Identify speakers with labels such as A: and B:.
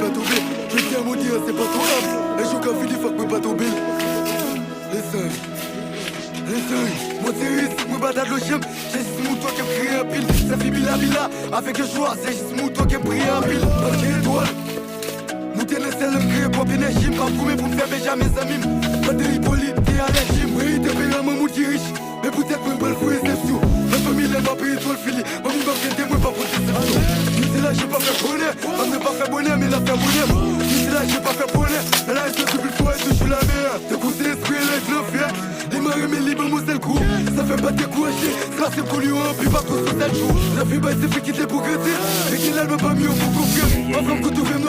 A: à tomber. Je tiens à mon dire, c'est pas ton âme. Et je qu'à fini, faut que pas tomber. Les mon service, mon bâtard de l'ochème. J'ai juste mon toi qui me crée un pile. Ça fait bila bila, avec le choix. C'est juste mon toi qui me prie un pile. Ok, étoile. Mon tennis, c'est le crée pour bien échim. Pas foumer pour me faire déjà mes amis. Pas de hippolyte, t'es à l'échim. Oui, t'es payé à mon qui riche. Mais peut-être que je fouiller, c'est sûr. Ma famille, elle m'a payé tout le fili. Mamie m'a fait témoin, pas pour déception. D'ici là, j'ai pas fait bonheur. On n'a pas fait bonheur, mais il a fait bonheur. D'ici là, j'ai pas fait bonheur. Elle a été plus fort et je suis la meilleure. T'es poussé l'esprit, elle est le fier. Les marées, mes libres, moi, c'est le coup. Ça fait pas décourager. Ça, c'est pour lui, on puis pas qu'on se joue. La fille, bah, c'est fait quitter pour gratter. Et qu'il a le pas mieux pour confier. Enfin, que tout fait, nous,